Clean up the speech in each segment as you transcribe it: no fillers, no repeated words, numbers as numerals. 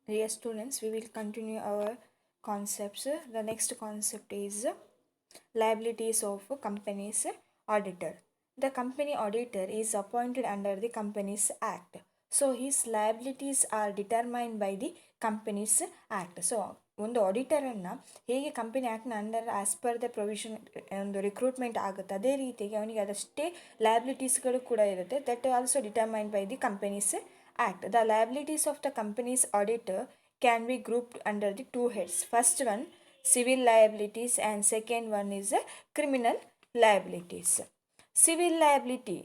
Dear students, we will continue our concepts. The next concept is liabilities of a company's auditor. The company auditor is appointed under the Companies Act. So his liabilities are determined by the Companies Act. So ಒಂದು ಆಡಿಟರನ್ನು ಹೇಗೆ company ಆ್ಯಕ್ಟ್ನ under as per the provision ಒಂದು recruitment ಆಗುತ್ತೆ, ಅದೇ ರೀತಿಯಾಗಿ ಅವನಿಗೆ ಅದಷ್ಟೇ ಲಯಬಿಲಿಟೀಸ್ಗಳು ಕೂಡ ಇರುತ್ತೆ. That also determined by the companies act. The liabilities of the companies auditor can be grouped under the two heads. First one, civil liabilities, and second one is criminal liabilities. Civil liability.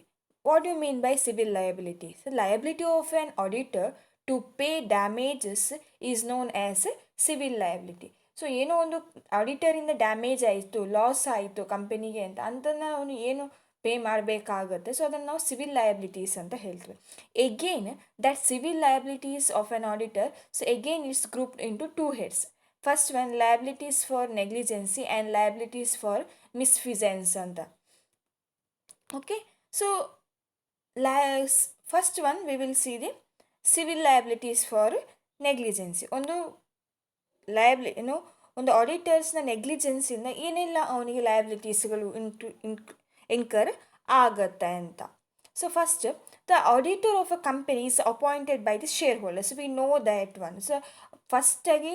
What do you mean by civil liability? The liability of an auditor to pay damages is known as civil liability. So ಏನೋ ಒಂದು ಆಡಿಟರಿಂದ damage ಆಯಿತು, loss ಆಯಿತು ಕಂಪನಿಗೆ ಅಂತನ ಅವನು ಏನು pay ಮಾಡಬೇಕಾಗುತ್ತೆ. So ಅದನ್ನು ನಾವು ಸಿವಿಲ್ ಲಯಬಿಲಿಟೀಸ್ ಅಂತ ಹೇಳ್ತೀವಿ. Again that civil liabilities of an auditor, so again it's grouped into two heads. First one liabilities for negligence and liabilities for misfeasance ಅಂತ. Okay, so first one we will see the civil liabilities for negligence. ಒಂದು ಒಂದು ಆಡಿಟರ್ಸ್ನ ನೆಗ್ಲಿಜೆನ್ಸಿಂದ ಏನೆಲ್ಲ ಅವನಿಗೆ ಲಯಬಿಲಿಟೀಸ್ಗಳು incur ಆಗತ್ತೆ ಅಂತ. So first, the auditor of a company is appointed by the shareholders. We know that one. So ಫಸ್ಟಾಗಿ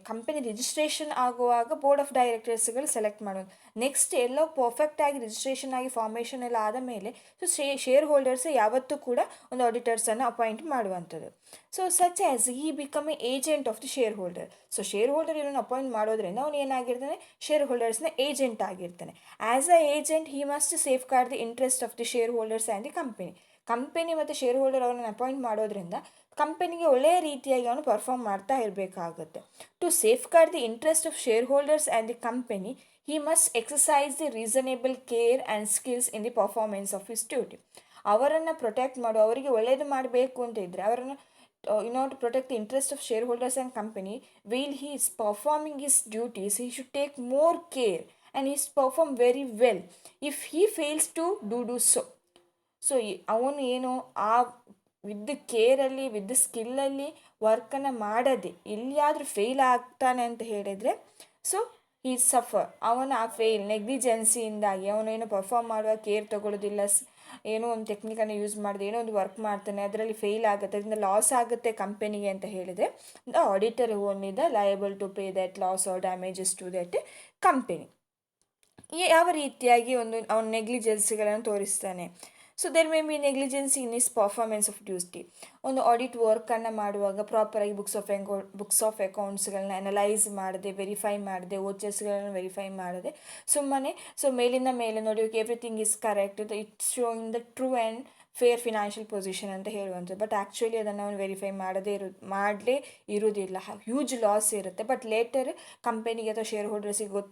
company registration ಆಗುವಾಗ board of ಡೈರೆಕ್ಟರ್ಸ್ಗಳು select ಮಾಡೋದು. ನೆಕ್ಸ್ಟ್ ಎಲ್ಲೋ ಪರ್ಫೆಕ್ಟಾಗಿ ರಿಜಿಸ್ಟ್ರೇಷನ್ ಆಗಿ ಫಾರ್ಮೇಷನ್ ಎಲ್ಲ ಆದ ಮೇಲೆ ಸೊ ಶೇರ್ ಹೋಲ್ಡರ್ಸ್ ಯಾವತ್ತೂ ಕೂಡ ಒಂದು ಆಡಿಟರ್ಸನ್ನು ಅಪಾಯಿಂಟ್ ಮಾಡುವಂಥದ್ದು. So such as he become a agent of the shareholder. So shareholder ಇವನನ್ನು ಅಪಾಯಿಂಟ್ ಮಾಡೋದ್ರಿಂದ ಅವನು ಏನಾಗಿರ್ತಾನೆ, ಶೇರ್ ಹೋಲ್ಡರ್ಸ್ನ ಏಜೆಂಟ್ ಆಗಿರ್ತಾನೆ. As a agent he must safeguard the interest of the shareholders and the company ಮತ್ತು shareholder ಅವರನ್ನು appoint ಮಾಡೋದ್ರಿಂದ ಕಂಪನಿಗೆ ಒಳ್ಳೆಯ ರೀತಿಯಾಗಿ ಅವನು ಪರ್ಫಾರ್ಮ್ ಮಾಡ್ತಾ ಇರಬೇಕಾಗುತ್ತೆ. To safeguard the interest of shareholders and the company he must exercise the reasonable care and skills in the performance of his duty. ಅವರನ್ನು ಪ್ರೊಟೆಕ್ಟ್ ಮಾಡು, ಅವರಿಗೆ ಒಳ್ಳೆಯದು ಮಾಡಬೇಕು ಅಂತ ಇದ್ದರೆ ಅವರನ್ನು in order to protect the interest of shareholders and company, while he is performing his duties, he should take more care and he perform very well. If he fails to do so, so ಅವನು ಏನು ಆ ವಿದ್ ಕೇರಲ್ಲಿ ವಿದ್ ಸ್ಕಿಲ್ಲಲ್ಲಿ ವರ್ಕನ್ನು ಮಾಡದೆ ಎಲ್ಲಿಯಾದರೂ fail ಆಗ್ತಾನೆ ಅಂತ ಹೇಳಿದರೆ, so ಈ suffer ಅವನ ಆ ಫೇಲ್ ನೆಗ್ಲಿಜೆನ್ಸಿಯಿಂದಾಗಿ ಅವನೇನು ಪರ್ಫಾರ್ಮ್ ಮಾಡುವ ಕೇರ್ ತೊಗೊಳ್ಳೋದಿಲ್ಲ, ಏನೋ ಒಂದು ಟೆಕ್ನಿಕನ್ನು ಯೂಸ್ ಮಾಡಿದೆ ಏನೋ ಒಂದು ವರ್ಕ್ ಮಾಡ್ತಾನೆ, ಅದರಲ್ಲಿ ಫೇಲ್ ಆಗುತ್ತೆ, ಅದರಿಂದ ಲಾಸ್ ಆಗುತ್ತೆ ಕಂಪನಿಗೆ ಅಂತ ಹೇಳಿದರೆ the auditor only the liable to pay that loss or damages to that company. ಯಾವ ರೀತಿಯಾಗಿ ಅವನ ನೆಗ್ಲಿಜೆನ್ಸಿಗಳನ್ನು ತೋರಿಸ್ತಾನೆ. So there may be negligence in is performance of duty. ಒಂದು ಆಡಿಟ್ ವರ್ಕನ್ನು ಮಾಡುವಾಗ ಪ್ರಾಪರಾಗಿ ಬುಕ್ಸ್ ಆಫ್ ಅಕೌಂಟ್ಸ್ಗಳನ್ನ ಅನಲೈಸ್ ಮಾಡದೆ, ವೆರಿಫೈ ಮಾಡದೆ, ವೋಚರ್ಸ್ಗಳನ್ನು ವೆರಿಫೈ ಮಾಡದೆ ಸುಮ್ಮನೆ ಮೇಲಿಂದ ಮೇಲೆ ನೋಡಿ everything is correct, it's showing the true and fair financial position ಅಂತ ಹೇಳುವಂಥದ್ದು. ಬಟ್ ಆ್ಯಕ್ಚುಲಿ ಅದನ್ನು ಅವನು ವೆರಿಫೈ ಮಾಡಲೇ ಇರುವುದಿಲ್ಲ, ಹ್ಯೂಜ್ ಲಾಸ್ ಇರುತ್ತೆ. ಬಟ್ ಲೇಟರ್ ಕಂಪನಿಗೆ ಅಥವಾ ಶೇರ್ ಹೋಲ್ಡರ್ಸಿಗೆ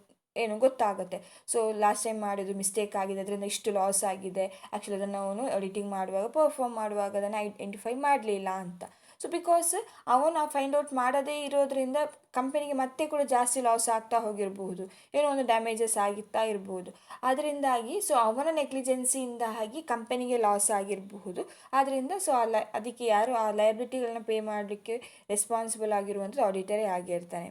ಗೊತ್ತಾಗುತ್ತೆ. ಸೊ ಲಾಸ್ಟ್ ಟೈಮ್ ಮಾಡಿದ್ದು ಮಿಸ್ಟೇಕ್ ಆಗಿದೆ, ಅದರಿಂದ ಇಷ್ಟು ಲಾಸ್ ಆಗಿದೆ, ಆ್ಯಕ್ಚುಲಿ ಅದನ್ನು ಅವನು ಎಡಿಟಿಂಗ್ ಮಾಡುವಾಗ ಪರ್ಫಾರ್ಮ್ ಮಾಡುವಾಗ ಅದನ್ನು ಐಡೆಂಟಿಫೈ ಮಾಡಲಿಲ್ಲ ಅಂತ. ಸೊ ಬಿಕಾಸ್ ಅವನು ಫೈಂಡ್ ಔಟ್ ಮಾಡದೇ ಇರೋದ್ರಿಂದ ಕಂಪನಿಗೆ ಮತ್ತೆ ಕೂಡ ಜಾಸ್ತಿ ಲಾಸ್ ಆಗ್ತಾ ಹೋಗಿರಬಹುದು, ಏನೋ ಒಂದು ಡ್ಯಾಮೇಜಸ್ ಆಗಿರ್ತಾ ಇರಬಹುದು. ಅದರಿಂದಾಗಿ ಸೊ ಅವನ ನೆಗ್ಲಿಜೆನ್ಸಿಯಿಂದಾಗಿ ಕಂಪನಿಗೆ ಲಾಸ್ ಆಗಿರಬಹುದು. ಆದ್ದರಿಂದ ಸೊ ಅದಕ್ಕೆ ಯಾರು ಆ ಲಯಬಿಲಿಟಿಗಳನ್ನ ಪೇ ಮಾಡಲಿಕ್ಕೆ ರೆಸ್ಪಾನ್ಸಿಬಲ್ ಆಗಿರುವಂಥದ್ದು ಆಡಿಟರೇ ಆಗಿರ್ತಾನೆ.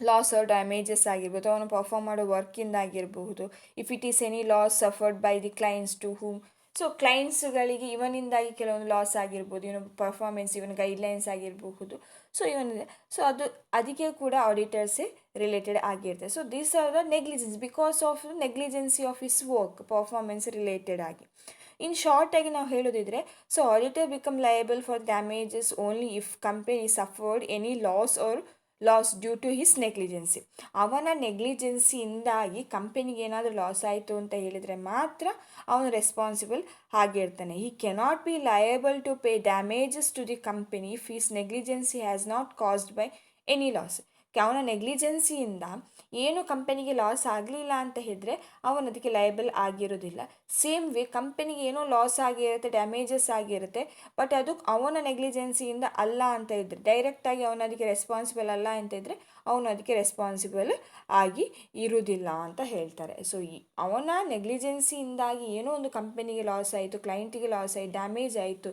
ಲಾಸ್ ಆರ್ ಡ್ಯಾಮೇಜಸ್ ಆಗಿರ್ಬೋದು, ಅವನು ಪರ್ಫಾರ್ಮ್ ಮಾಡೋ ವರ್ಕಿಂದ ಆಗಿರಬಹುದು. If it is any loss suffered by the clients to whom, so ಕ್ಲೈಂಟ್ಸ್ಗಳಿಗೆ ಇವನಿಂದಾಗಿ ಕೆಲವೊಂದು ಲಾಸ್ ಆಗಿರ್ಬೋದು, ಇವನು ಪರ್ಫಾರ್ಮೆನ್ಸ್ ಇವನ್ ಗೈಡ್ಲೈನ್ಸ್ ಆಗಿರಬಹುದು. ಸೊ ಅದಕ್ಕೆ ಕೂಡ ಆಡಿಟರ್ಸೇ ರಿಲೇಟೆಡ್ ಆಗಿರ್ತದೆ. So these are the negligence because of negligence of his work performance related ಆಗಿ. ಇನ್ ಶಾರ್ಟಾಗಿ ನಾವು ಹೇಳೋದಿದ್ರೆ, so auditor become liable for damages only if company suffered any loss due to his negligence. ಅವನ ನೆಗ್ಲಿಜೆನ್ಸಿಯಿಂದಾಗಿ ಕಂಪನಿಗೆ ಏನಾದರೂ loss ಆಯಿತು ಅಂತ ಹೇಳಿದರೆ ಮಾತ್ರ ಅವನು ರೆಸ್ಪಾನ್ಸಿಬಲ್ ಆಗಿರ್ತಾನೆ. He cannot be liable to pay damages to the company if his negligence has not caused by any loss. ಅವನ ನೆಗ್ಲಿಜೆನ್ಸಿಯಿಂದ ಏನು ಕಂಪನಿಗೆ ಲಾಸ್ ಆಗಲಿಲ್ಲ ಅಂತ ಹೇಳಿದ್ರೆ ಅವನು ಅದಕ್ಕೆ ಲಯಬಲ್ ಆಗಿರೋದಿಲ್ಲ. ಸೇಮ್ ವೇ ಕಂಪನಿಗೆ ಏನೋ ಲಾಸ್ ಆಗಿರುತ್ತೆ, ಡ್ಯಾಮೇಜಸ್ ಆಗಿರುತ್ತೆ, ಬಟ್ ಅದು ಅವನ ನೆಗ್ಲಿಜೆನ್ಸಿಯಿಂದ ಅಲ್ಲ ಅಂತ ಇದ್ದರೆ, ಡೈರೆಕ್ಟಾಗಿ ಅವನು ಅದಕ್ಕೆ ರೆಸ್ಪಾನ್ಸಿಬಲ್ ಅಲ್ಲ ಅಂತ ಇದ್ದರೆ ಅವನು ಅದಕ್ಕೆ ರೆಸ್ಪಾನ್ಸಿಬಲ್ ಆಗಿ ಇರುವುದಿಲ್ಲ ಅಂತ ಹೇಳ್ತಾರೆ. ಸೊ ಅವನ ನೆಗ್ಲಿಜೆನ್ಸಿಯಿಂದಾಗಿ ಏನೋ ಒಂದು ಕಂಪನಿಗೆ ಲಾಸ್ ಆಯಿತು, ಕ್ಲೈಂಟಿಗೆ ಲಾಸ್ ಆಯಿತು, ಡ್ಯಾಮೇಜ್ ಆಯಿತು,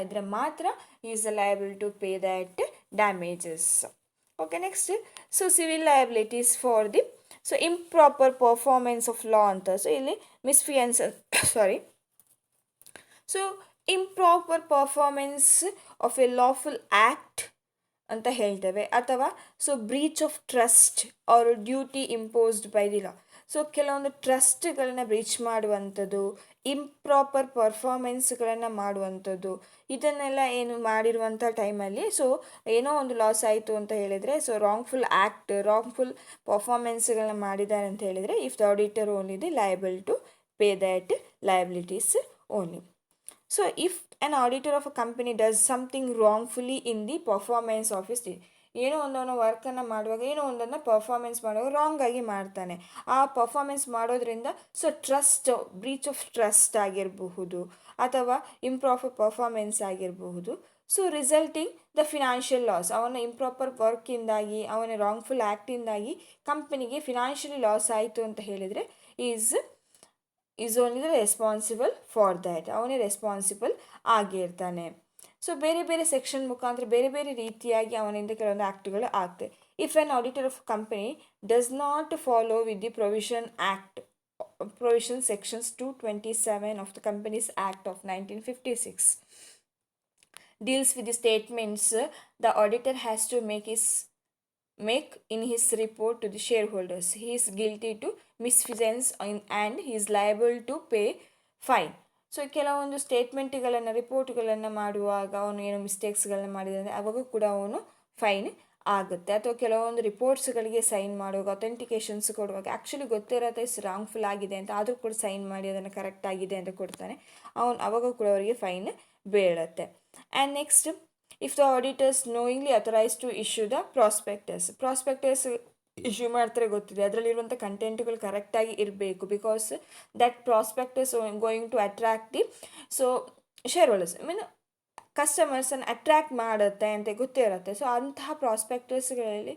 ಇದ್ರೆ ಮಾತ್ರ is liable to pay that damages. Okay, next so civil liabilities for the so improper performance of law ಅಂತ. ಸೊ ಇಲ್ಲಿ misfeasance sorry so improper performance of a lawful act ಅಂತ ಹೇಳ್ತೇವೆ, ಅಥವಾ so breach of trust or duty imposed by the law. So ಕೆಲವೊಂದು ಟ್ರಸ್ಟ್ಗಳನ್ನು breach ಮಾಡುವಂಥದ್ದು, improper ಪರ್ಫಾರ್ಮೆನ್ಸ್ಗಳನ್ನು ಮಾಡುವಂಥದ್ದು, ಇದನ್ನೆಲ್ಲ ಏನು ಮಾಡಿರುವಂಥ ಟೈಮಲ್ಲಿ ಸೊ ಏನೋ ಒಂದು ಲಾಸ್ ಆಯಿತು ಅಂತ ಹೇಳಿದರೆ, ಸೊ ರಾಂಗ್ಫುಲ್ ಆ್ಯಕ್ಟ್, ರಾಂಗ್ಫುಲ್ ಪರ್ಫಾರ್ಮೆನ್ಸ್ಗಳನ್ನ ಮಾಡಿದ್ದಾರೆ ಅಂತ ಹೇಳಿದರೆ, if the auditor only the liable to pay that liabilities only. So if an auditor of a company does something wrongfully in the performance of his ಏನೋ ಒಂದನ್ನು ವರ್ಕನ್ನು ಮಾಡುವಾಗ ಏನೋ ಒಂದನ್ನು ಪರ್ಫಾರ್ಮೆನ್ಸ್ ಮಾಡುವಾಗ ರಾಂಗ್ ಆಗಿ ಮಾಡ್ತಾನೆ, ಆ ಪರ್ಫಾರ್ಮೆನ್ಸ್ ಮಾಡೋದ್ರಿಂದ so trust, breach of trust ಆಗಿರಬಹುದು ಅಥವಾ ಇಂಪ್ರಾಪರ್ ಪರ್ಫಾರ್ಮೆನ್ಸ್ ಆಗಿರಬಹುದು. So resulting the financial loss, ಅವನ ಇಂಪ್ರಾಪರ್ ವರ್ಕಿಂದಾಗಿ, ಅವನ ರಾಂಗ್ಫುಲ್ ಆ್ಯಕ್ಟಿಂದಾಗಿ ಕಂಪನಿಗೆ ಫಿನಾನ್ಷಿಯಲಿ ಲಾಸ್ ಆಯಿತು ಅಂತ ಹೇಳಿದರೆ is only the responsible for that, ಅವನೇ ರೆಸ್ಪಾನ್ಸಿಬಲ್ ಆಗಿರ್ತಾನೆ. ಸೊ ಬೇರೆ ಬೇರೆ ಸೆಕ್ಷನ್ ಮುಖಾಂತರ ಬೇರೆ ಬೇರೆ ರೀತಿಯಾಗಿ ಅವನಿಂದ ಕೆಲವೊಂದು ಆ್ಯಕ್ಟ್ಗಳು ಆಗ್ತವೆ. If on auditor of company does not follow with the provision sections 227 of the companies act of 1956 deals with the statements the auditor has to make in his report to the shareholders, he is guilty to misfeasance and he is liable to pay fine. So ಕೆಲವೊಂದು ಸ್ಟೇಟ್ಮೆಂಟ್ಗಳನ್ನು, ರಿಪೋರ್ಟ್ಗಳನ್ನು ಮಾಡುವಾಗ ಅವನು ಏನು ಮಿಸ್ಟೇಕ್ಸ್ಗಳನ್ನ ಮಾಡಿದರೆ ಅವಾಗ ಕೂಡ ಅವನು fine ಆಗುತ್ತೆ. ಅಥವಾ ಕೆಲವೊಂದು ರಿಪೋರ್ಟ್ಸ್ಗಳಿಗೆ ಸೈನ್ ಮಾಡುವಾಗ, ಅಥೆಂಟಿಕೇಷನ್ಸ್ ಕೊಡುವಾಗ ಆ್ಯಕ್ಚುಲಿ ಗೊತ್ತಿರತ್ತೆ ರಾಂಗ್ಫುಲ್ ಆಗಿದೆ ಅಂತ, ಆದರೂ ಕೂಡ ಸೈನ್ ಮಾಡಿ ಅದನ್ನು ಕರೆಕ್ಟ್ ಆಗಿದೆ ಅಂತ ಕೊಡ್ತಾನೆ, ಅವಾಗ ಕೂಡ ಅವರಿಗೆ ಫೈನ್ ಬೀಳುತ್ತೆ. And next, if the auditors knowingly authorise to issue the prospectus issue ಮಾಡ್ತಾರೆ ಗೊತ್ತಿದೆ, ಅದರಲ್ಲಿರುವಂಥ ಕಂಟೆಂಟ್ಗಳು ಕರೆಕ್ಟಾಗಿ ಇರಬೇಕು, because that prospectus going to attract the so shareholders ಕಸ್ಟಮರ್ಸನ್ನು ಅಟ್ರ್ಯಾಕ್ಟ್ ಮಾಡುತ್ತೆ ಅಂತ ಗೊತ್ತಿರುತ್ತೆ. ಸೊ ಅಂತಹ ಪ್ರಾಸ್ಪೆಕ್ಟಸ್ಗಳಲ್ಲಿ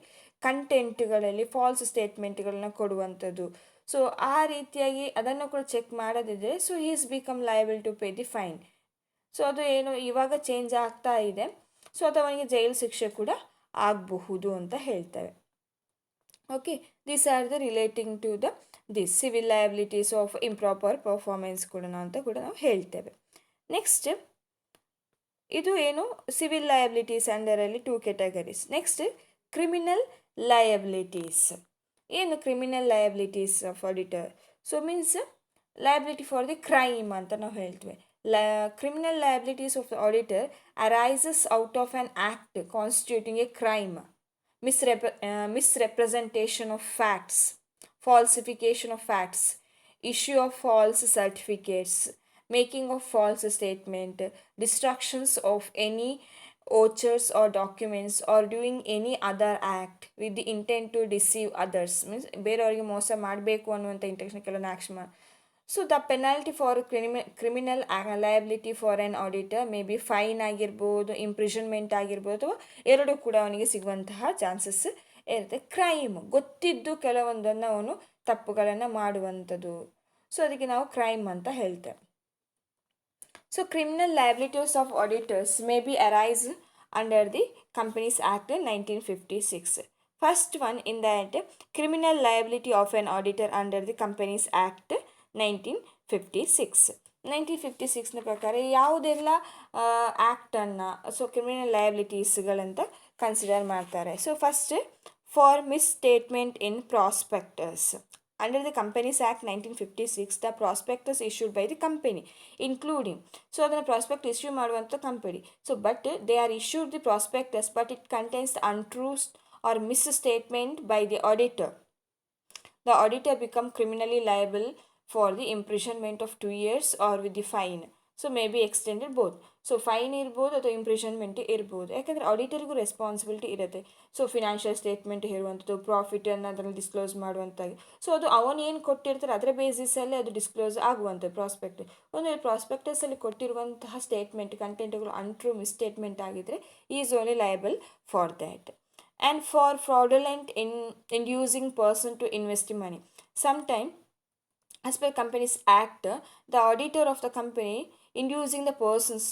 ಕಂಟೆಂಟ್ಗಳಲ್ಲಿ ಫಾಲ್ಸ್ ಸ್ಟೇಟ್ಮೆಂಟ್ಗಳನ್ನ ಕೊಡುವಂಥದ್ದು. ಸೊ ಆ ರೀತಿಯಾಗಿ ಅದನ್ನು ಕೂಡ ಚೆಕ್ ಮಾಡೋದಿದ್ರೆ so is become liable to pay the fine. So ಅದು ಏನು ಇವಾಗ ಚೇಂಜ್ ಆಗ್ತಾ ಇದೆ, ಸೊ ಅದು ಅವನಿಗೆ ಜೈಲು ಶಿಕ್ಷೆ ಕೂಡ ಆಗಬಹುದು ಅಂತ ಹೇಳ್ತೇವೆ. Okay, these are the relating to this civil liabilities of improper performance ಕೂಡ ಅಂತ ಕೂಡ ನಾವು ಹೇಳ್ತೇವೆ. ನೆಕ್ಸ್ಟ್, ಇದು ಏನು ಸಿವಿಲ್ ಲಯಬಿಲಿಟೀಸ್ ಅಂಡರಲ್ಲಿ 2 ಕ್ಯಾಟಗರೀಸ್. Next, criminal liabilities. ಏನು criminal liabilities of auditor? So means liability for the crime ಅಂತ ನಾವು ಹೇಳ್ತೇವೆ. Criminal liabilities of the auditor arises out of an act constituting a crime, misrepresentation of facts, falsification of facts, issue of false certificates, making of false statement, destructions of any vouchers or documents, or doing any other act with the intent to deceive others. Means ಬೇರೆಯವರಿಗೆ ಮೋಸ ಮಾಡಬೇಕು ಅನ್ನುವಂಥ intention ಕೆಲವೊಂದು action ಮಾಡಿ. So the penalty for criminal liability for an auditor may be fine ಆಗಿರ್ಬೋದು, ಇಂಪ್ರಿಷನ್ಮೆಂಟ್ ಆಗಿರ್ಬೋದು, ಅಥವಾ ಎರಡೂ ಕೂಡ ಅವನಿಗೆ ಸಿಗುವಂತಹ ಚಾನ್ಸಸ್ ಇರುತ್ತೆ. ಕ್ರೈಮ್ ಗೊತ್ತಿದ್ದು ಕೆಲವೊಂದನ್ನು ಅವನು ತಪ್ಪುಗಳನ್ನು ಮಾಡುವಂಥದ್ದು, ಸೊ ಅದಕ್ಕೆ ನಾವು ಕ್ರೈಮ್ ಅಂತ ಹೇಳ್ತೇವೆ. So criminal liabilities of auditors may be arise under the companies act 1956. First one in that, criminal liability of an auditor under the Companies Act 1956 ಪ್ರಕಾರ ಯಾವುದೆಲ್ಲ ಆ್ಯಕ್ಟನ್ನು ಸೊ ಕ್ರಿಮಿನಲ್ ಲಯಬಿಲಿಟೀಸ್ಗಳಂತ ಕನ್ಸಿಡರ್ ಮಾಡ್ತಾರೆ. So first, for miss statement in prospectus. Under the Companies Act 1956, the prospectus issued by the company, including, so ಅದನ್ನು prospect issue ಮಾಡುವಂಥ company. So but they are issued the prospectus, but it contains the untruth or misstatement by the auditor. The auditor become criminally liable for the imprisonment of 2 years or with the fine. So may be extended both. So fine ಇರ್ಬೋದು ಅಥವಾ ಇಂಪ್ರಿಷನ್ಮೆಂಟ್ ಇರ್ಬೋದು, ಯಾಕಂದರೆ ಆಡಿಟರ್ಗೂ responsibility ಇರುತ್ತೆ. So financial statement ಇರುವಂಥದ್ದು, ಪ್ರಾಫಿಟನ್ನು ಅದನ್ನು disclose ಮಾಡುವಂಥದ್ದು. So ಅದು ಅವನು ಏನು ಕೊಟ್ಟಿರ್ತಾರೆ ಅದರ ಬೇಸಿಸಲ್ಲಿ ಅದು ಡಿಸ್ಕ್ಲೋಸ್ ಆಗುವಂಥದ್ದು ಪ್ರಾಸ್ಪೆಕ್ಟ್. ಒಂದು ಪ್ರಾಸ್ಪೆಕ್ಟಸಲ್ಲಿ ಕೊಟ್ಟಿರುವಂತಹ ಸ್ಟೇಟ್ಮೆಂಟ್ ಕಂಟೆಂಟ್ಗಳು ಅನ್ಟ್ರೂ ಮಿಸ್ಸ್ಟೇಟ್ಮೆಂಟ್ ಆಗಿದ್ದರೆ is only liable for that. And for fraudulent inducing person to invest money. Sometime, as per Companies Act, the auditor of the company inducing the persons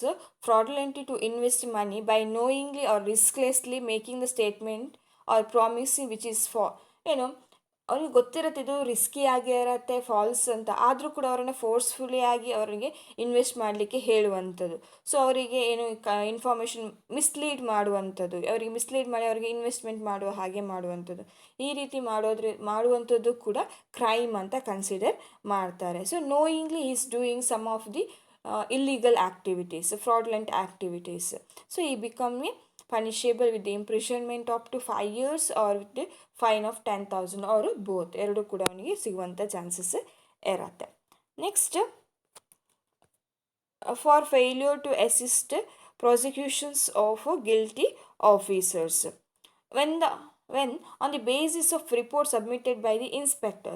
fraudulently to invest money by knowingly or risklessly making the statement or promising which is for ಏನು ಅವ್ರಿಗೆ ಗೊತ್ತಿರುತ್ತೆ ಇದು risky ಆಗಿರತ್ತೆ falls ಅಂತ, ಆದರೂ ಕೂಡ ಅವರನ್ನು forcefully ಆಗಿ ಅವರಿಗೆ ಇನ್ವೆಸ್ಟ್ ಮಾಡಲಿಕ್ಕೆ ಹೇಳುವಂಥದ್ದು. ಸೊ ಅವರಿಗೆ ಏನು ಇನ್ಫಾರ್ಮೇಷನ್ ಮಿಸ್ಲೀಡ್ ಮಾಡುವಂಥದ್ದು, ಅವರಿಗೆ ಮಿಸ್ಲೀಡ್ ಮಾಡಿ ಅವರಿಗೆ ಇನ್ವೆಸ್ಟ್ಮೆಂಟ್ ಮಾಡುವ ಹಾಗೆ ಮಾಡುವಂಥದ್ದು, ಈ ರೀತಿ ಮಾಡುವಂಥದ್ದು ಕೂಡ ಕ್ರೈಮ್ ಅಂತ ಕನ್ಸಿಡರ್ ಮಾಡ್ತಾರೆ. So knowingly is doing some of the illegal activities, fraudulent activities. So he become punishable with the imprisonment up to 5 years or with the fine of 10,000 or both. ಎರಡು ಕೂಡ ಅವನಿಗೆ ಸಿಗುವಂಥ ಚಾನ್ಸಸ್ ಇರತ್ತೆ. Next, for failure to assist prosecutions of guilty officers. When on the basis of report submitted by the inspector,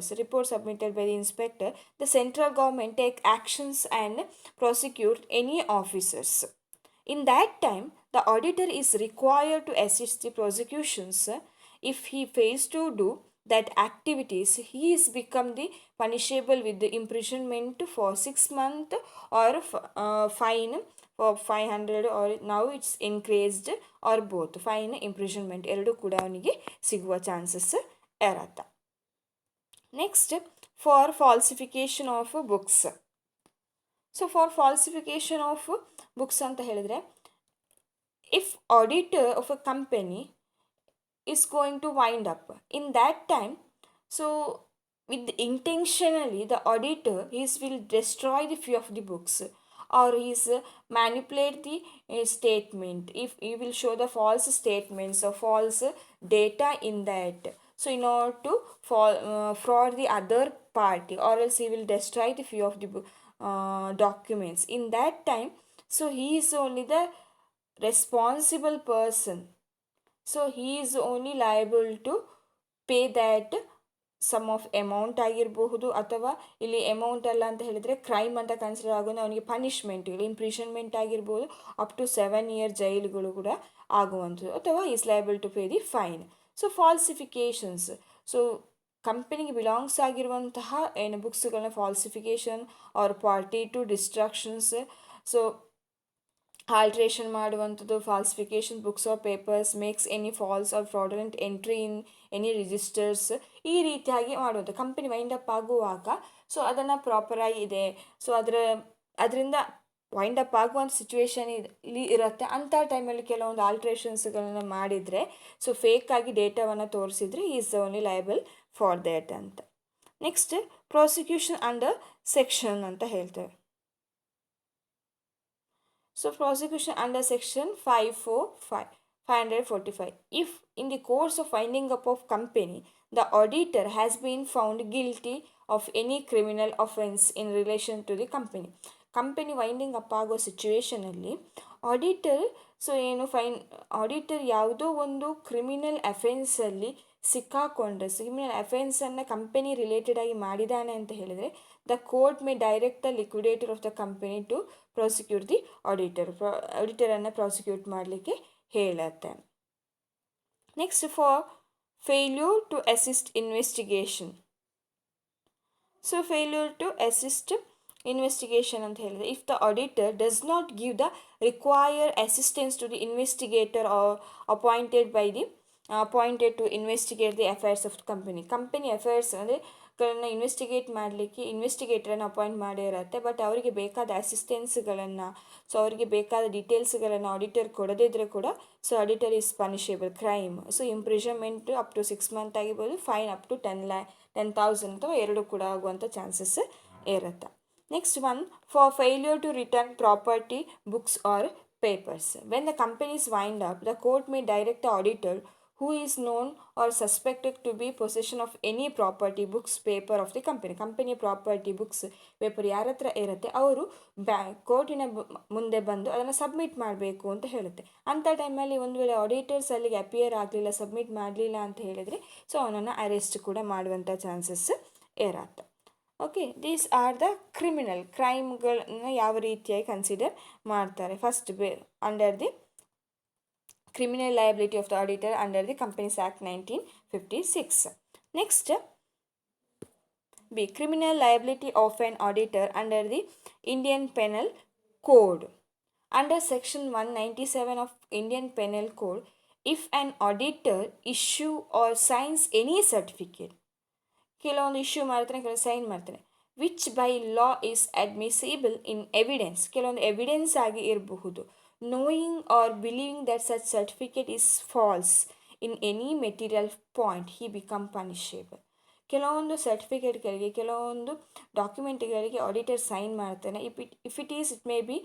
the central government take actions and prosecute any officers. In that time, the auditor is required to assist the prosecutions. If he fails to do that activities, he is become the punishable with the imprisonment for 6 months or fine for 500 or now it's increased or both. Fine imprisonment ಎರಡು ಕೂಡ ಅವನಿಗೆ ಸಿಗುವ chances ಇರತ್ತೆ. Next, for falsification of books. So for falsification of books ಅಂತ ಹೇಳಿದರೆ, if auditor of a company is going to wind up in that time, so with intentionally the auditor will destroy the few of the books or is manipulate the statement, if he will show the false statements or false data in that, so in order to fraud the other party, or else he will destroy the few of the documents in that time. So he is only the responsible person, so he is only liable to pay that sum of amount ಆಗಿರಬಹುದು, ಅಥವಾ ಇಲ್ಲಿ amount ಅಲ್ಲ ಅಂತ ಹೇಳಿದರೆ crime ಅಂತ consider ಆಗೋದು ಅವನಿಗೆ punishment, ಇಲ್ಲಿ ಇಂಪ್ರಿಷನ್ಮೆಂಟ್ ಆಗಿರ್ಬೋದು, ಅಪ್ ಟು 7 year ಜೈಲುಗಳು ಕೂಡ ಆಗುವಂಥದ್ದು, ಅಥವಾ is liable to pay the fine. So falsifications, so ಕಂಪನಿಗೆ ಬಿಲಾಂಗ್ಸ್ ಆಗಿರುವಂತಹ ಏನು ಬುಕ್ಸ್ಗಳನ್ನ falsification or party to destructions, so alteration ಮಾಡುವಂಥದ್ದು, falsification books or papers, makes any false or fraudulent entry in any registers, ಈ ರೀತಿಯಾಗಿ ಮಾಡುವಂಥ ಕಂಪನಿ ವೈಂಡ್ ಅಪ್ ಆಗುವಾಗ so ಅದನ್ನು ಪ್ರಾಪರಾಗಿ ಇದೆ, ಸೊ ಅದರಿಂದ ವೈಂಡ್ ಅಪ್ ಆಗುವಂಥ ಸಿಚುವೇಶನ್ ಇಲ್ಲಿ ಇರುತ್ತೆ. ಅಂಥ ಟೈಮಲ್ಲಿ ಕೆಲವೊಂದು ಆಲ್ಟ್ರೇಷನ್ಸ್ಗಳನ್ನು ಮಾಡಿದರೆ, ಸೊ ಫೇಕಾಗಿ ಡೇಟಾವನ್ನು ತೋರಿಸಿದರೆ is only liable for that ಅಂತ. ನೆಕ್ಸ್ಟ್, ಪ್ರಾಸಿಕ್ಯೂಷನ್ ಅಂಡರ್ ಸೆಕ್ಷನ್ ಅಂತ ಹೇಳ್ತೇವೆ. So prosecution under section 545. If in the course of winding up of company, the auditor has been found guilty of any criminal offense in relation to the company. Company winding up ಆಗೋ ಸಿಚುವೇಷನಲ್ಲಿ auditor ಯಾವುದೋ ಒಂದು criminal ಅಫೆನ್ಸಲ್ಲಿ ಸಿಕ್ಕಾಕೊಂಡ್ರೆ, criminal ಅಫೆನ್ಸನ್ನು company related ಆಗಿ ಮಾಡಿದ್ದಾನೆ ಅಂತ ಹೇಳಿದರೆ, the court may direct the liquidator of the company to prosecute the ಆಡಿಟರನ್ನು ಪ್ರಾಸಿಕ್ಯೂಟ್ ಮಾಡಲಿಕ್ಕೆ ಹೇಳುತ್ತೆ. Next, for failure to assist investigation. So failure to assist investigation ಅಂತ ಹೇಳಿದರೆ, if the auditor does not give the require assistance to the investigator appointed to investigate the affairs of company. Company affairs ಅಂದರೆ investigate ಮಾಡಲಿಕ್ಕೆ ಇನ್ವೆಸ್ಟಿಗೇಟರನ್ನು appoint ಮಾಡಿರುತ್ತೆ, but ಅವರಿಗೆ ಬೇಕಾದ ಅಸಿಸ್ಟೆನ್ಸ್ಗಳನ್ನು, so ಅವರಿಗೆ ಬೇಕಾದ ಡೀಟೇಲ್ಸ್ಗಳನ್ನು auditor ಕೊಡದಿದ್ದರೆ ಕೂಡ, so auditor is punishable crime. So imprisonment up to 6 months ಆಗಿರ್ಬೋದು, fine up to 10,000 ಅಥವಾ ಎರಡು ಕೂಡ ಆಗುವಂಥ ಚಾನ್ಸಸ್ ಇರುತ್ತೆ. Next one, for failure to return property, books or papers. When the company is wind up, the court may direct the auditor who is known or suspected to be possession of any property, books, paper of the company. ಕಂಪನಿಯ property, books, paper ಯಾರ ಹತ್ರ ಇರುತ್ತೆ ಅವರು ಕೋರ್ಟಿನ ಮುಂದೆ ಬಂದು ಅದನ್ನು submit ಮಾಡಬೇಕು ಅಂತ ಹೇಳುತ್ತೆ. ಅಂಥ ಟೈಮಲ್ಲಿ ಒಂದು ವೇಳೆ ಆಡಿಟರ್ಸ್ ಅಲ್ಲಿಗೆ ಅಪಿಯರ್ ಆಗಲಿಲ್ಲ, ಸಬ್ಮಿಟ್ ಮಾಡಲಿಲ್ಲ ಅಂತ ಹೇಳಿದರೆ, ಸೊ ಅವನನ್ನು ಅರೆಸ್ಟ್ ಕೂಡ ಮಾಡುವಂಥ ಚಾನ್ಸಸ್ ಇರತ್ತೆ. ಓಕೆ, ದೀಸ್ ಆರ್ ದ ಕ್ರೈಮ್ಗಳನ್ನ ಯಾವ ರೀತಿಯಾಗಿ ಕನ್ಸಿಡರ್ ಮಾಡ್ತಾರೆ. First under the criminal liability of the auditor under the Companies Act 1956. Next, B, criminal liability of an auditor under the Indian Penal Code. Under Section 197 of Indian Penal Code, if an auditor issue or signs any certificate, ಕೆಲವೊಂದು issue ಮಾಡ್ತಾನೆ, ಕೆಲವೊಂದು sign ಮಾಡ್ತಾನೆ, which by law is admissible in evidence, ಕೆಲವೊಂದು evidence ಆಗಿ ಇರಬಹುದು, knowing or believing that such certificate is false in any material point he become punishable. ಕೆಲವೊಂದು ಸರ್ಟಿಫಿಕೇಟ್ಗಳಿಗೆ, ಕೆಲವೊಂದು ಡಾಕ್ಯುಮೆಂಟ್ಗಳಿಗೆ ಆಡಿಟರ್ ಸೈನ್ ಮಾಡ್ತಾನೆ. If it may be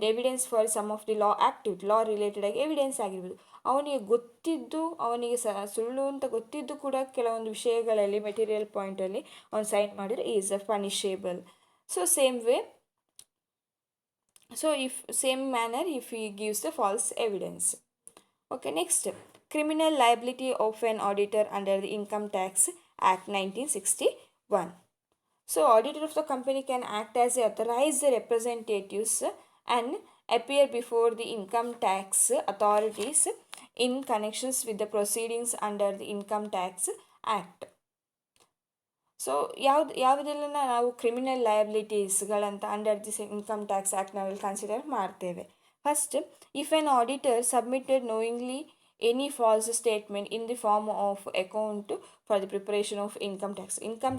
evidence for some of the law activity, law related ಆಗಿ evidence ಆಗಿರ್ಬೋದು. ಅವನಿಗೆ ಗೊತ್ತಿದ್ದು, ಅವನಿಗೆ ಸುಳ್ಳು ಅಂತ ಗೊತ್ತಿದ್ದು ಕೂಡ ಕೆಲವೊಂದು ವಿಷಯಗಳಲ್ಲಿ ಮೆಟೀರಿಯಲ್ ಪಾಯಿಂಟಲ್ಲಿ ಅವನು ಸೈನ್ ಮಾಡಿದರೆ is a punishable. So same manner if he gives the false evidence. Okay, next, criminal liability of an auditor under the Income Tax Act 1961. So auditor of the company can act as authorized representatives and appear before the income tax authorities in connections with the proceedings under the Income Tax Act. So ಯಾವುದೆಲ್ಲ ನಾವು criminal ಲಯಬಿಲಿಟೀಸ್ಗಳಂತ under this income tax ಆ್ಯಕ್ಟ್ನಲ್ಲಿ consider ಮಾಡ್ತೇವೆ. First, if an auditor submitted knowingly any false statement in the form of account for the preparation of income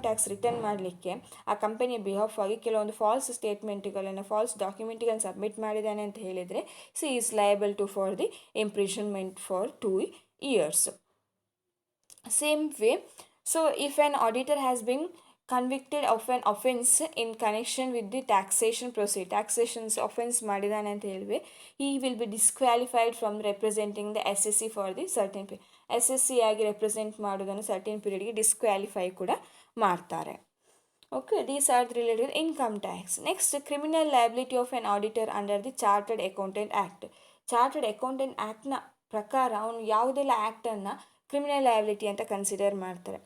tax return ಮಾಡಲಿಕ್ಕೆ ಆ ಕಂಪನಿಯ behalf ಆಗಿ ಕೆಲವೊಂದು ಫಾಲ್ಸ್ ಸ್ಟೇಟ್ಮೆಂಟ್ಗಳನ್ನು, ಫಾಲ್ಸ್ ಡಾಕ್ಯುಮೆಂಟ್ಗಳನ್ನು ಸಬ್ಮಿಟ್ ಮಾಡಿದ್ದಾನೆ ಅಂತ ಹೇಳಿದರೆ, she is liable to for the imprisonment for 2 years. Same way, so if an auditor has been convicted of an offense in connection with the taxation taxations offense ಮಾಡಿದಾನೆ ಅಂತ ಹೇಳಿದ್ರೆ, he will be disqualified from representing the SSC for the certain period. SSC ಆಗಿ represent ಮಾಡೋದನ್ನು certain ಪೀರಿಯಡ್ಗೆ disqualify ಕೂಡ ಮಾಡ್ತಾರೆ. Okay, these are the related income tax. Next, criminal liability of an auditor under the Chartered Accountant Act. Chartered accountant ಆ್ಯಕ್ಟ್ನ ಪ್ರಕಾರ ಅವನು ಯಾವುದೆಲ್ಲ ಆ್ಯಕ್ಟನ್ನು criminal liability ಅಂತ ಕನ್ಸಿಡರ್ ಮಾಡ್ತಾರೆ.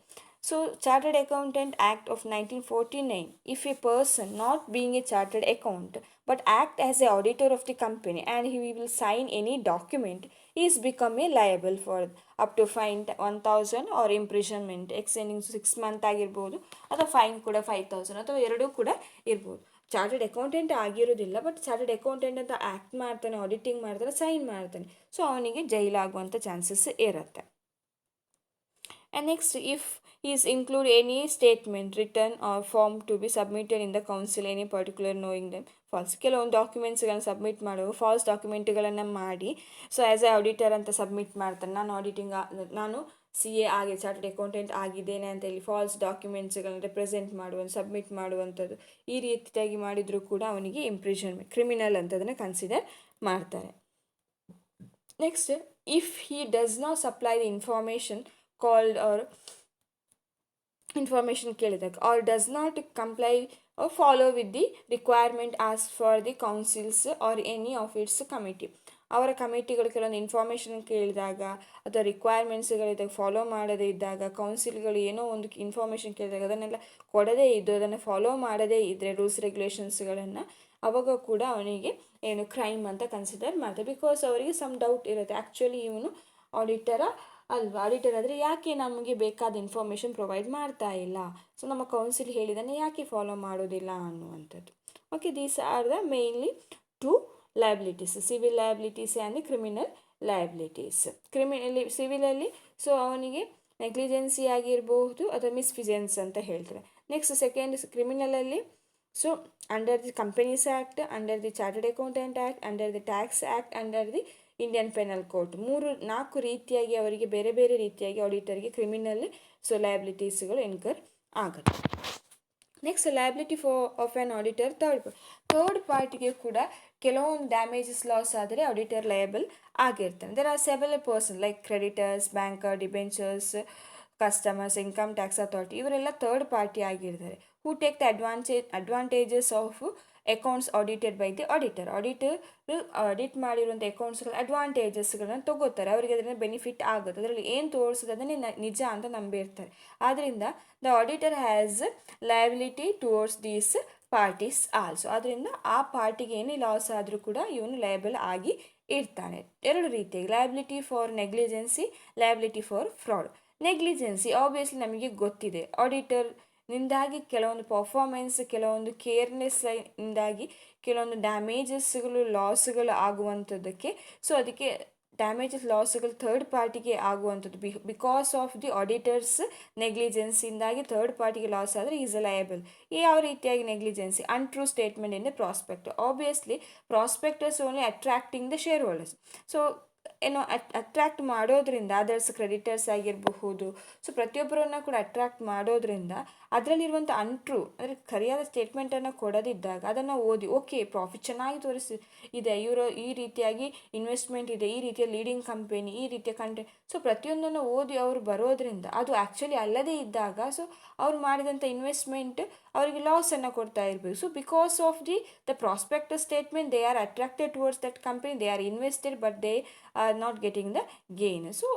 So chartered accountant act of 1949, if a person not being a chartered account but act as a auditor of the company and he will sign any document is become a liable for up to fine 1,000 or imprisonment extending 6 months ಆಗಿರ್ಬೋದು, ಅಥವಾ fine ಕೂಡ 5,000 ಅಥವಾ ಎರಡೂ ಕೂಡ ಇರ್ಬೋದು. Chartered accountant ಆಗಿರೋದಿಲ್ಲ, but chartered accountant ಅಂತ act ಮಾಡ್ತಾನೆ, ಆಡಿಟಿಂಗ್ ಮಾಡ್ತಾನೆ, ಸೈನ್ ಮಾಡ್ತಾನೆ, ಸೊ ಅವನಿಗೆ ಜೈಲಾಗುವಂಥ ಚಾನ್ಸಸ್ ಇರುತ್ತೆ. And next, if he is include any statement, written or form to be submitted in the council, any particular knowing them false, ಕೆಲವೊಂದು ಡಾಕ್ಯುಮೆಂಟ್ಸ್ಗಳನ್ನು submit ಮಾಡುವ false ಡಾಕ್ಯುಮೆಂಟ್ಗಳನ್ನು ಮಾಡಿ, ಸೊ ಆ್ಯಸ್ ಎ ಆಡಿಟರ್ ಅಂತ submit ಮಾಡ್ತಾನೆ, ನಾನು CA ಆಗಿ ಚಾರ್ಟರ್ಡ್ ಅಕೌಂಟೆಂಟ್ ಆಗಿದ್ದೇನೆ ಅಂತ ಹೇಳಿ ಫಾಲ್ಸ್ ಡಾಕ್ಯುಮೆಂಟ್ಸ್ಗಳನ್ನು ರೆಪ್ರೆಸೆಂಟ್ ಸಬ್ಮಿಟ್ ಮಾಡುವಂಥದ್ದು, ಈ ರೀತಿಯಾಗಿ ಮಾಡಿದರೂ ಕೂಡ ಅವನಿಗೆ ಇಂಪ್ರಿಸನ್ಮೆಂಟ್, ಕ್ರಿಮಿನಲ್ ಅಂತ ಅದನ್ನು ಕನ್ಸಿಡರ್ ಮಾಡ್ತಾರೆ. Next, if he does not supply the information called or information ಕೇಳಿದಾಗ, or does not comply or follow with the requirement asked for the councils or any of its committee. ಅವರ ಕಮಿಟಿಗಳು ಕೆಲವೊಂದು information ಕೇಳಿದಾಗ ಅಥವಾ ರಿಕ್ವೈರ್ಮೆಂಟ್ಸ್ಗಳಿದ್ದಾಗ follow ಮಾಡದೇ ಇದ್ದಾಗ, ಕೌನ್ಸಿಲ್ಗಳು ಏನೋ ಒಂದು information ಕೇಳಿದಾಗ ಅದನ್ನೆಲ್ಲ ಕೊಡದೇ ಇದ್ದು, ಅದನ್ನು ಫಾಲೋ ಮಾಡದೇ ಇದ್ದರೆ ರೂಲ್ಸ್ ರೆಗ್ಯುಲೇಷನ್ಸ್ಗಳನ್ನು, ಅವಾಗ ಕೂಡ ಅವನಿಗೆ ಏನು ಕ್ರೈಮ್ ಅಂತ ಕನ್ಸಿಡರ್ ಮಾಡ್ತಾರೆ. ಬಿಕಾಸ್ ಅವರಿಗೆ ಸಮ್ ಡೌಟ್ ಇರುತ್ತೆ, ಆ್ಯಕ್ಚುಲಿ ಇವನು ಆಡಿಟರ ಅಲ್ವಾ, ಆಡಿಟರ್ ಆದರೆ ಯಾಕೆ ನಮಗೆ ಬೇಕಾದ ಇನ್ಫಾರ್ಮೇಷನ್ ಪ್ರೊವೈಡ್ ಮಾಡ್ತಾ ಇಲ್ಲ, ಸೊ ನಮ್ಮ ಕೌನ್ಸಿಲ್ ಹೇಳಿದಾನೆ ಯಾಕೆ ಫಾಲೋ ಮಾಡೋದಿಲ್ಲ ಅನ್ನುವಂಥದ್ದು. Okay, these are the mainly 2 liabilities, civil liabilities and criminal liabilities. ಸಿವಿಲಲ್ಲಿ ಸೊ ಅವನಿಗೆ ನೆಗ್ಲಿಜೆನ್ಸಿ ಆಗಿರಬಹುದು ಅಥವಾ ಮಿಸ್ಫಿಜೆನ್ಸ್ ಅಂತ ಹೇಳ್ತಾರೆ. ನೆಕ್ಸ್ಟ್ ಸೆಕೆಂಡ್ ಕ್ರಿಮಿನಲಲ್ಲಿ, so under the companies act, under the chartered accountant act, under the tax act, under the Indian penal code, 4 ರೀತಿಯಾಗಿ ಅವರಿಗೆ ಬೇರೆ ಬೇರೆ ರೀತಿಯಾಗಿ ಆಡಿಟರ್ಗೆ ಕ್ರಿಮಿನಲ್ ಸೊ ಲಯಬಿಲಿಟೀಸ್ಗಳು ಇನ್ಕರ್ ಆಗುತ್ತೆ. Next, liability of an auditor third ಪಾರ್ಟಿಗೆ ಕೂಡ ಕೆಲವೊಂದು ಡ್ಯಾಮೇಜಸ್ ಲಾಸ್ ಆದರೆ ಆಡಿಟರ್ ಲಯಬಲ್ ಆಗಿರ್ತಾನೆ. There are several person like creditors, banker, debentures, customers, income tax authority, ಇವರೆಲ್ಲ ಥರ್ಡ್ ಪಾರ್ಟಿ ಆಗಿರ್ತಾರೆ. Who take the advantages of accounts audited by the auditor audit ಮಾಡಿರುವಂಥ ಅಕೌಂಟ್ಸ್ಗಳ ಅಡ್ವಾಂಟೇಜಸ್ಗಳನ್ನು ತೊಗೋತಾರೆ, ಅವರಿಗೆ ಅದರಿಂದ ಬೆನಿಫಿಟ್ ಆಗುತ್ತೆ, ಅದರಲ್ಲಿ ಏನು ತೋರಿಸೋದು ಅದನ್ನೇ ನಿಜ ಅಂತ ನಂಬಿರ್ತಾರೆ. ಆದ್ದರಿಂದ the auditor has liability towards these parties also, ಅದರಿಂದ ಆ ಪಾರ್ಟಿಗೆ ಏನೇ ಲಾಸ್ ಆದರೂ ಕೂಡ ಇವನು ಲಯಬಲ್ ಆಗಿ ಇರ್ತಾನೆ. 2 ರೀತಿಯಾಗಿ, liability for negligence, liability for fraud. Negligence obviously ನಮಗೆ ಗೊತ್ತಿದೆ, ಆಡಿಟರ್ ನಿಂದಾಗಿ ಕೆಲವೊಂದು ಪರ್ಫಾರ್ಮೆನ್ಸ್, ಕೆಲವೊಂದು ಕೇರ್ನೆಸ್ ಇಂದಾಗಿ ಕೆಲವೊಂದು ಡ್ಯಾಮೇಜಸ್ಗಳು, ಲಾಸ್ಗಳು ಆಗುವಂಥದ್ದಕ್ಕೆ, ಸೊ ಅದಕ್ಕೆ ಡ್ಯಾಮೇಜಸ್, ಲಾಸ್ಗಳು ಥರ್ಡ್ ಪಾರ್ಟಿಗೆ ಆಗುವಂಥದ್ದು ಬಿಕಾಸ್ ಆಫ್ ದಿ ಆಡಿಟರ್ಸ್ ನೆಗ್ಲಿಜೆನ್ಸಿಂದಾಗಿ ಥರ್ಡ್ ಪಾರ್ಟಿಗೆ ಲಾಸ್ ಆದರೆ ಈಸ್ ಲಯಬಲ್. ಯಾವ ರೀತಿಯಾಗಿ negligence? Untrue statement in the prospect. Obviously prospectus only attracting the shareholders. So ಏನೋ ಅಟ್ರ್ಯಾಕ್ಟ್ ಮಾಡೋದ್ರಿಂದ ಅದರ್ಸ್ ಕ್ರೆಡಿಟರ್ಸ್ ಆಗಿರಬಹುದು, ಸೊ ಪ್ರತಿಯೊಬ್ಬರನ್ನ ಕೂಡ ಅಟ್ರ್ಯಾಕ್ಟ್ ಮಾಡೋದ್ರಿಂದ ಅದರಲ್ಲಿರುವಂಥ ಅನ್ಟ್ರೂ ಅಂದರೆ ಸರಿಯಾದ ಸ್ಟೇಟ್ಮೆಂಟನ್ನು ಕೊಡದಿದ್ದಾಗ ಅದನ್ನು ಓದಿ ಓಕೆ ಪ್ರಾಫಿಟ್ ಚೆನ್ನಾಗಿ ಇದೆ, ಇವರು ಈ ರೀತಿಯಾಗಿ ಇನ್ವೆಸ್ಟ್ಮೆಂಟ್ ಇದೆ, ಈ ರೀತಿಯ ಲೀಡಿಂಗ್ ಕಂಪೆನಿ, ಈ ರೀತಿಯ ಕಂಟೆಂಟ್, ಸೊ ಪ್ರತಿಯೊಂದನ್ನು ಓದಿ ಅವರು ಬರೋದ್ರಿಂದ ಅದು ಆ್ಯಕ್ಚುಲಿ ಅಲ್ಲದೇ ಇದ್ದಾಗ ಸೊ ಅವ್ರು ಮಾಡಿದಂಥ ಇನ್ವೆಸ್ಟ್ಮೆಂಟ್ ಅವರಿಗೆ ಲಾಸನ್ನು ಕೊಡ್ತಾ ಇರ್ಬೋದು. So because of the prospectus statement they are attracted towards that company, they are invested but they are not getting the gain. So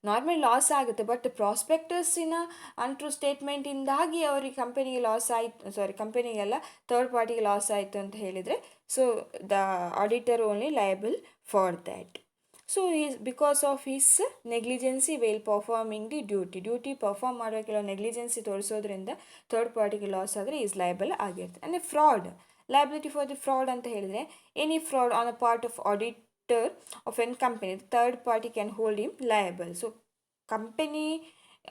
normal loss ಆಗುತ್ತೆ, ಬಟ್ ಪ್ರಾಸ್ಪೆಕ್ಟರ್ಸಿನ ಅನ್ಟ್ರೂ ಸ್ಟೇಟ್ಮೆಂಟಿಂದಾಗಿ ಅವರಿಗೆ ಕಂಪನಿಗೆ ಲಾಸ್ ಆಯಿತು, ಕಂಪನಿಗೆಲ್ಲ ಥರ್ಡ್ ಪಾರ್ಟಿಗೆ ಲಾಸ್ ಆಯಿತು ಅಂತ ಹೇಳಿದರೆ, so the auditor only liable for that. So because of his negligence while performing the duty perform ಮಾಡುವ ಕೆಲವು ನೆಗ್ಲಿಜೆನ್ಸಿ ತೋರಿಸೋದ್ರಿಂದ ಥರ್ಡ್ ಪಾರ್ಟಿಗೆ ಲಾಸ್ ಆದರೆ ಈಸ್ ಲಯಬಲ್ ಆಗಿರುತ್ತೆ. ಅಂದರೆ fraud, liability for the fraud ಅಂತ ಹೇಳಿದರೆ any fraud on a part of auditor of an company, third party can hold him liable. So company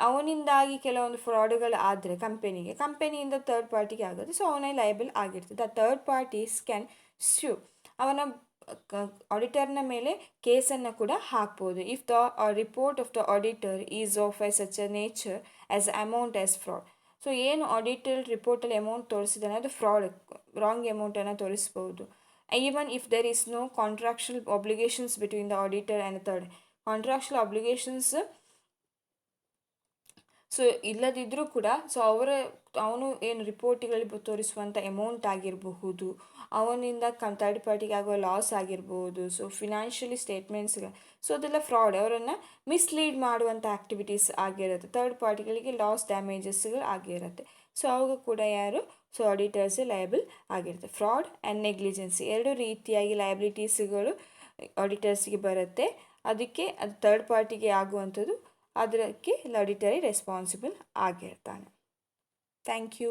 ಅವನಿಂದಾಗಿ ಕೆಲವೊಂದು ಫ್ರಾಡ್ಗಳು ಆದರೆ ಕಂಪನಿಯಿಂದ ಥರ್ಡ್ ಪಾರ್ಟಿಗೆ ಆಗುತ್ತೆ, ಸೊ ಅವನೇ ಲಯಬಲ್ ಆಗಿರ್ತದೆ. The third parties can sue, ಅವನ ಆಡಿಟರ್ನ ಮೇಲೆ ಕೇಸನ್ನು ಕೂಡ ಹಾಕ್ಬೋದು if the report of the auditor is of a such a nature as amount as fraud. So ಏನು ಆಡಿಟರ್ ರಿಪೋರ್ಟಲ್ಲಿ ಅಮೌಂಟ್ ತೋರಿಸಿದಾನೆ ಅದು ಫ್ರಾಡ್, ರಾಂಗ್ ಅಮೌಂಟನ್ನು ತೋರಿಸ್ಬೋದು. Even if there is no contractual obligations between the auditor and third, contractual obligations so ಇಲ್ಲದಿದ್ದರೂ ಕೂಡ so ಅವನು ಏನು ರಿಪೋರ್ಟ್ಗಳಲ್ಲಿ ತೋರಿಸುವಂಥ ಅಮೌಂಟ್ ಆಗಿರಬಹುದು, ಅವನಿಂದ ಥರ್ಡ್ ಪಾರ್ಟಿಗೆ ಆಗುವ ಲಾಸ್ ಆಗಿರ್ಬೋದು, ಸೊ ಫಿನಾನ್ಷಿಯಲಿ ಸ್ಟೇಟ್ಮೆಂಟ್ಸ್ಗಳು, ಸೊ ಅದೆಲ್ಲ ಫ್ರಾಡ್, ಅವರನ್ನು ಮಿಸ್ಲೀಡ್ ಮಾಡುವಂಥ ಆ್ಯಕ್ಟಿವಿಟೀಸ್ ಆಗಿರುತ್ತೆ, ಥರ್ಡ್ ಪಾರ್ಟಿಗಳಿಗೆ ಲಾಸ್ ಡ್ಯಾಮೇಜಸ್ಗಳು ಆಗಿರುತ್ತೆ. ಸೊ ಅವಾಗ ಕೂಡ ಯಾರು ಸೊ ಆಡಿಟರ್ಸೇ ಲಯಬಲ್ ಆಗಿರುತ್ತೆ. ಫ್ರಾಡ್ ಆ್ಯಂಡ್ ನೆಗ್ಲಿಜೆನ್ಸಿ ಎರಡು ರೀತಿಯಾಗಿ ಲಯಬಿಲಿಟೀಸ್ಗಳು ಆಡಿಟರ್ಸ್ಗೆ ಬರುತ್ತೆ, ಅದಕ್ಕೆ ಅದು ಥರ್ಡ್ ಪಾರ್ಟಿಗೆ ಆಗುವಂಥದ್ದು ಅದಕ್ಕೆ ಆಡಿಟರಿ ರೆಸ್ಪಾನ್ಸಿಬಲ್ ಆಗಿರ್ತಾನೆ. Thank you.